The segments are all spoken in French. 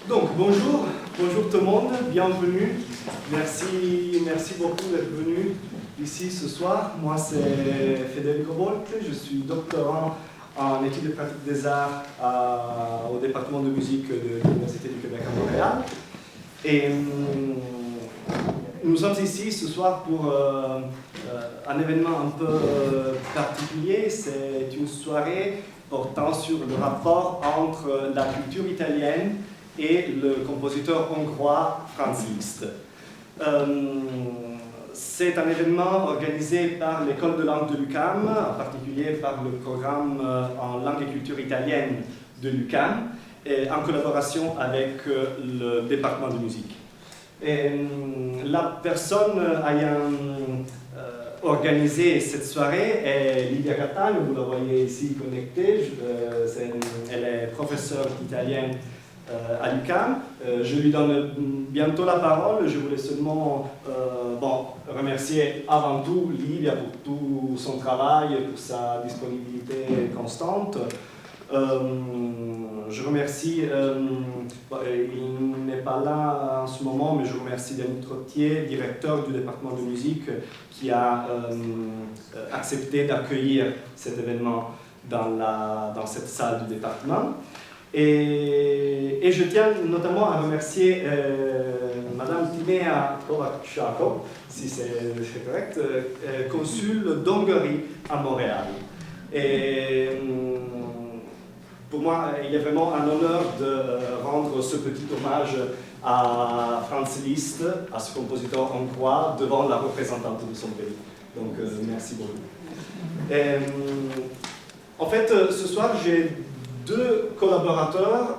Donc, bonjour tout le monde, bienvenue. Merci beaucoup d'être venu ici ce soir. Moi, c'est Federico Volte, je suis doctorant en études et pratiques des arts au département de musique de l'Université du Québec à Montréal. Et nous sommes ici ce soir pour un événement un peu particulier. C'est une soirée portant sur le rapport entre la culture italienne et le compositeur hongrois Franz Liszt. C'est un événement organisé par l'école de langue de l'UQAM, en particulier par le programme en langue et culture italienne de l'UQAM, en collaboration avec le département de musique. Et la personne ayant organisé cette soirée est Livia Cattaneo, vous la voyez ici connectée. Elle est professeure d'italienne à l'UQAM. Je lui donne bientôt la parole. Je voulais seulement remercier avant tout Livia pour tout son travail et pour sa disponibilité constante. Je remercie, il n'est pas là en ce moment, mais je remercie Denis Trottier, directeur du département de musique, qui a accepté d'accueillir cet événement dans cette salle du département. Et je tiens notamment à remercier Madame Timea Kovacciaco, si c'est correct, consul d'Hongrie à Montréal. Et pour moi, il est vraiment un honneur de rendre ce petit hommage à Franz Liszt, à ce compositeur hongrois, devant la représentante de son pays. Donc, merci beaucoup. En fait, ce soir, j'ai deux collaborateurs.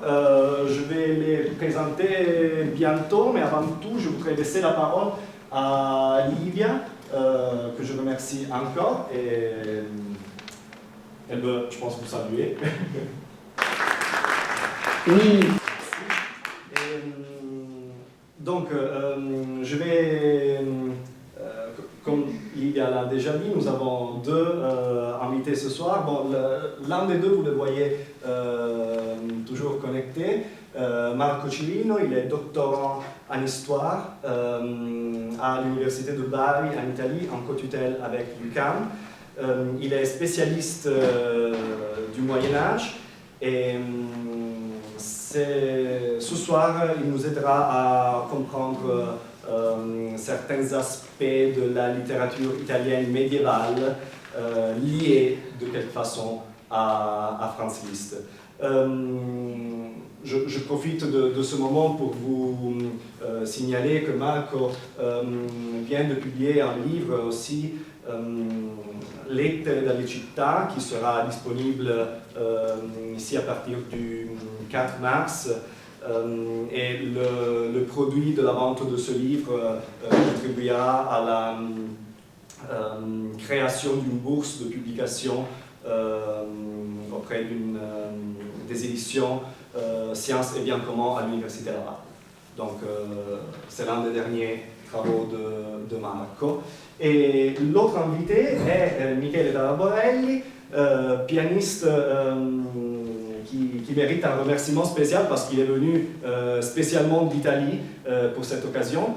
Je vais les présenter bientôt, mais avant tout, je voudrais laisser la parole à Livia, que je remercie encore. Et elle veut, je pense, vous saluer. Oui. Donc, je vais, comme Livia l'a déjà dit, nous avons deux invités ce soir. Bon, l'un des deux, vous le voyez toujours connecté. Marco Cirino, il est doctorant en histoire à l'université de Bari en Italie, en co-tutelle avec l'UQAM. Il est spécialiste du Moyen-Âge et ce soir, il nous aidera à comprendre certains aspects de la littérature italienne médiévale liés de quelque façon à Franz Liszt. Je profite de ce moment pour vous signaler que Marco vient de publier un livre aussi, Lettere dalle città, qui sera disponible ici à partir du 4 mars. Et le produit de la vente de ce livre contribuera à la création d'une bourse de publication auprès des éditions Sciences et Biens communs à l'Université Laval. Donc, c'est l'un des derniers travaux de Marco. Et l'autre invité est Michele Dalla-Borelli, pianiste qui mérite un remerciement spécial parce qu'il est venu spécialement d'Italie pour cette occasion.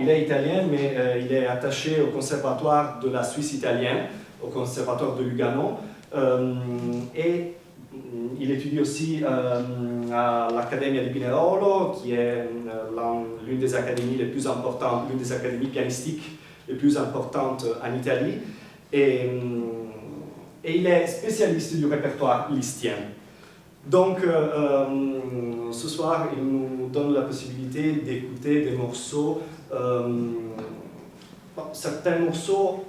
Il est italien, mais il est attaché au conservatoire de la Suisse italienne, au conservatoire de Lugano. Et il étudie aussi à l'Accademia di Pinerolo, qui est l'une des académies les plus importantes, l'une des académies pianistiques les plus importantes en Italie. Et il est spécialiste du répertoire listien. Donc, ce soir, il nous donne la possibilité d'écouter des morceaux, certains morceaux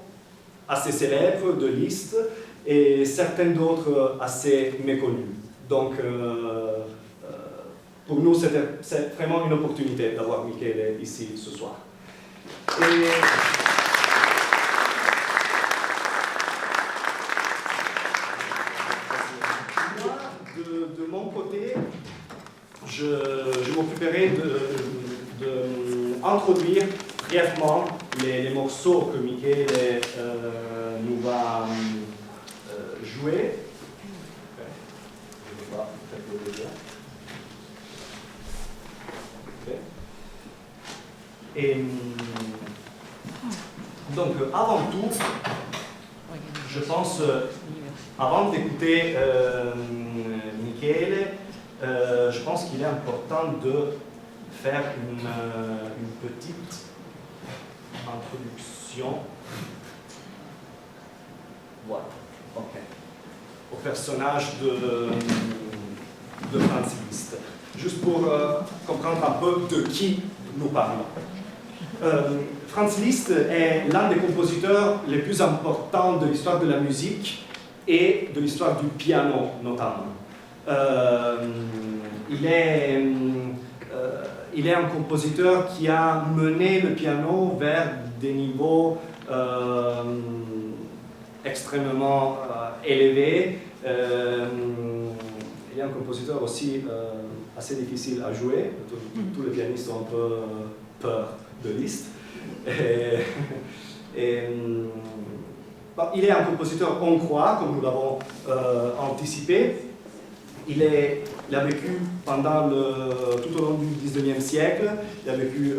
assez célèbres de Liszt et certains d'autres assez méconnus. Donc, pour nous, c'est vraiment une opportunité d'avoir Michele ici ce soir. De mon côté, je m'occuperai d'introduire brièvement les morceaux que Michele nous va jouer. Je vais voir, peut-être le déjà. Et donc, avant tout, je pense, avant d'écouter Michele, je pense qu'il est important de faire une petite introduction. Voilà, ok. Au personnage de Franz Liszt. Juste pour comprendre un peu de qui nous parlons. Franz Liszt est l'un des compositeurs les plus importants de l'histoire de la musique et de l'histoire du piano notamment. Il est un compositeur qui a mené le piano vers des niveaux extrêmement élevés. Il est un compositeur aussi assez difficile à jouer. Tous les pianistes ont un peu peur de Liszt. Il est un compositeur hongrois, comme nous l'avons anticipé. Il a vécu pendant tout au long du 19e siècle. Il a vécu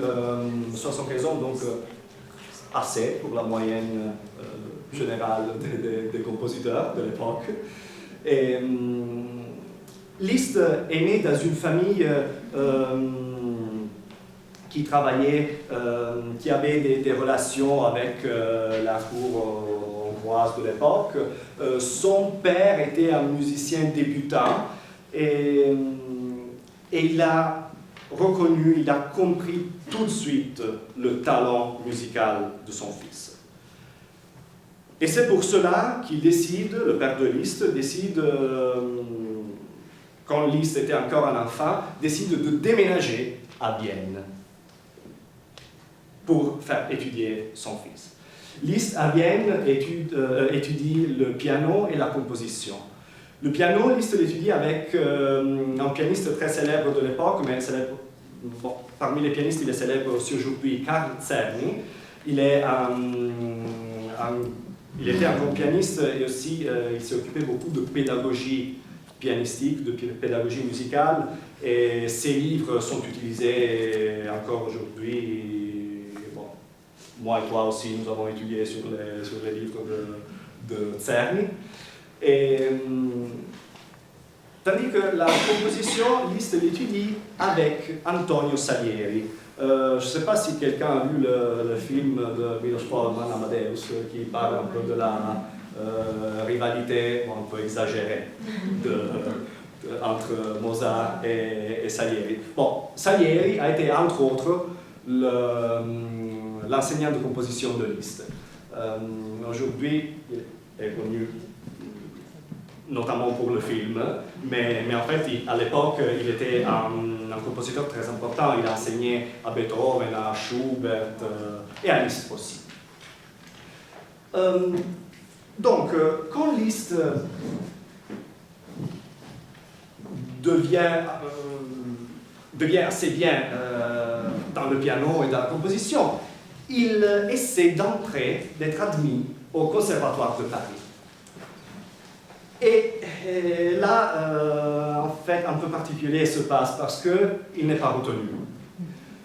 75 ans, donc assez pour la moyenne générale des compositeurs de l'époque. Liszt est né dans une famille qui travaillait, qui avait des relations avec la cour hongroise de l'époque. Son père était un musicien débutant et il a reconnu, il a compris tout de suite le talent musical de son fils. Et c'est pour cela qu'il décide, le père de Liszt décide, quand Liszt était encore un enfant, décide de déménager à Vienne pour faire étudier son fils. Liszt à Vienne étudie le piano et la composition. Le piano, Liszt l'étudie avec un pianiste très célèbre de l'époque, mais célèbre, bon, parmi les pianistes, il est célèbre aussi aujourd'hui, Carl Czerny. Il était un bon pianiste et aussi il s'est occupé beaucoup de pédagogie pianistique, de pédagogie musicale, et ses livres sont utilisés encore aujourd'hui. Bon, moi et toi aussi, nous avons étudié sur les livres de Czerny. Tandis que la composition, Liszt l'étudie avec Antonio Salieri. Je ne sais pas si quelqu'un a vu le film de Milos Forman, Amadeus, qui parle un peu de la rivalité, bon, un peu exagérée, entre Mozart et Salieri. Bon, Salieri a été entre autres l'enseignant de composition de Liszt. Aujourd'hui, il est connu notamment pour le film, mais en fait, à l'époque, il était un compositeur très important. Il a enseigné à Beethoven, à Schubert et à Liszt aussi. Donc, quand Liszt devient assez bien dans le piano et dans la composition, il essaie d'entrer, d'être admis au Conservatoire de Paris. Et là, en fait, un peu particulier se passe parce qu'il n'est pas retenu.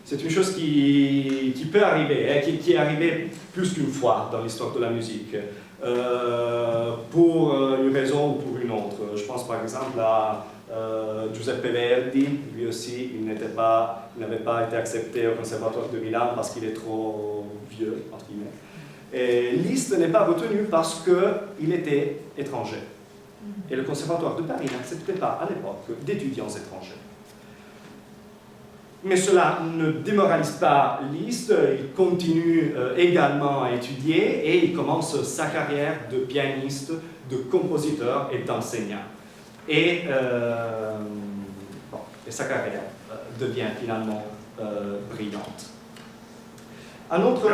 C'est une chose qui peut arriver, hein, qui est arrivée plus qu'une fois dans l'histoire de la musique, pour une raison ou pour une autre. Je pense par exemple à Giuseppe Verdi, lui aussi, il n'avait pas été accepté au Conservatoire de Milan parce qu'il est trop vieux, entre guillemets. Et Liszt n'est pas retenu parce qu'il était étranger. Et le Conservatoire de Paris n'acceptait pas à l'époque d'étudiants étrangers. Mais cela ne démoralise pas Liszt, il continue également à étudier et il commence sa carrière de pianiste, de compositeur et d'enseignant. Et sa carrière devient finalement brillante. Un autre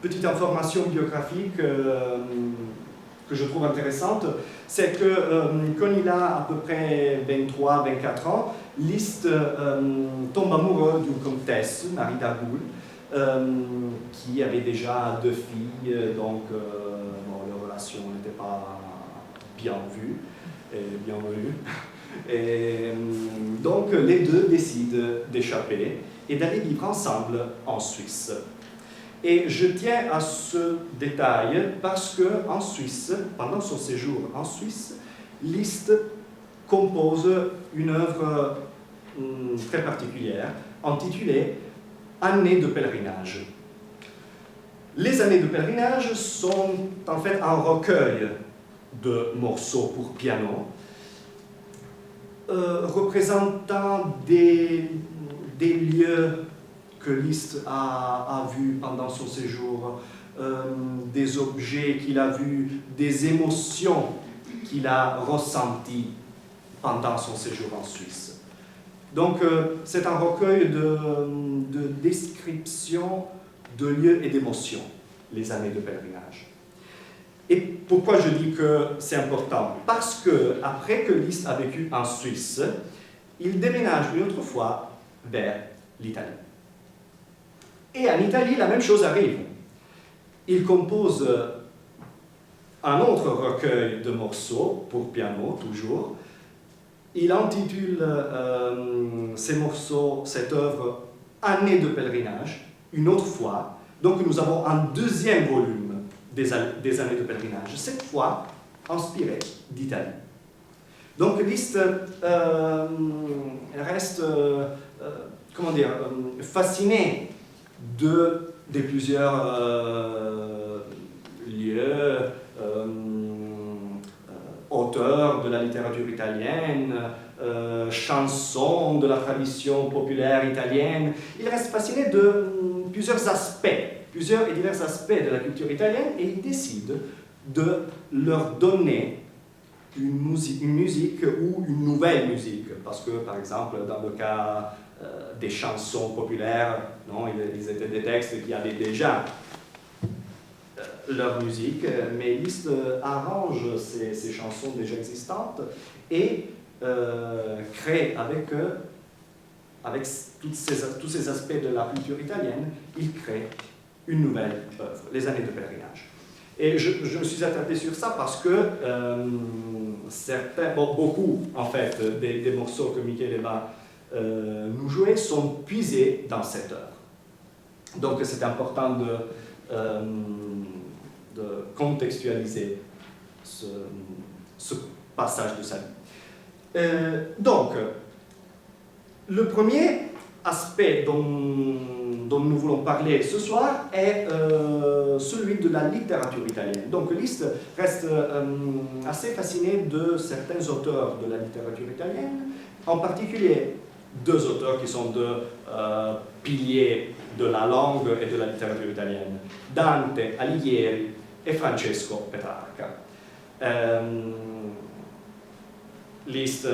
petite information biographique que je trouve intéressante, c'est que quand il a à peu près 23-24 ans, Liszt tombe amoureux d'une comtesse, Marie d'Agoult, qui avait déjà 2 filles, donc leur relation n'était pas bien vue et bienvenue. Et donc les deux décident d'échapper et d'aller vivre ensemble en Suisse. Et je tiens à ce détail parce qu'en Suisse, pendant son séjour en Suisse, Liszt compose une œuvre très particulière intitulée « Années de pèlerinage ». Les années de pèlerinage sont en fait un recueil de morceaux pour piano représentant des lieux que Liszt a vus pendant son séjour, des objets qu'il a vus, des émotions qu'il a ressenties pendant son séjour en Suisse. Donc c'est un recueil de descriptions de lieux et d'émotions, les années de pèlerinage. Et pourquoi je dis que c'est important? Parce que après que Liszt a vécu en Suisse, il déménage une autre fois vers l'Italie. Et en Italie, la même chose arrive. Il compose un autre recueil de morceaux pour piano, toujours. Il intitule ces morceaux, cette œuvre, « Années de pèlerinage », une autre fois. Donc nous avons un deuxième volume des années de pèlerinage, cette fois inspiré d'Italie. Donc Liszt reste, comment dire, fasciné de plusieurs lieux, auteurs de la littérature italienne, chansons de la tradition populaire italienne. Il reste fasciné de plusieurs et divers aspects de la culture italienne, et il décide de leur donner une musique ou une nouvelle musique. Parce que, par exemple, dans le cas des chansons populaires, non, ils étaient des textes qui avaient déjà leur musique, mais Liszt arrange ces chansons déjà existantes et crée avec eux, avec tous ces aspects de la culture italienne, il crée une nouvelle œuvre, les années de pèlerinage. Et je me suis attardé sur ça parce que beaucoup en fait des morceaux que Michele va nous jouer sont puisés dans cette œuvre. Donc c'est important de contextualiser ce passage de sa vie. Donc, le premier aspect dont nous voulons parler ce soir est celui de la littérature italienne. Donc Liszt reste assez fasciné de certains auteurs de la littérature italienne, en particulier deux auteurs qui sont deux piliers de la langue et de la littérature italienne, Dante Alighieri et Francesco Petrarca. Liszt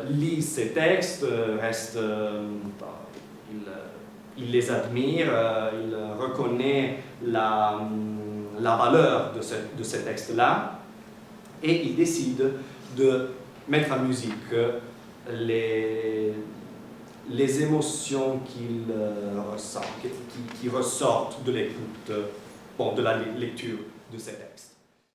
lit ces textes, il les admire, il reconnaît la valeur de ces textes-là, et il décide de mettre en musique les émotions qu'il ressent, qui ressortent de l'écoute, de la lecture de ces textes.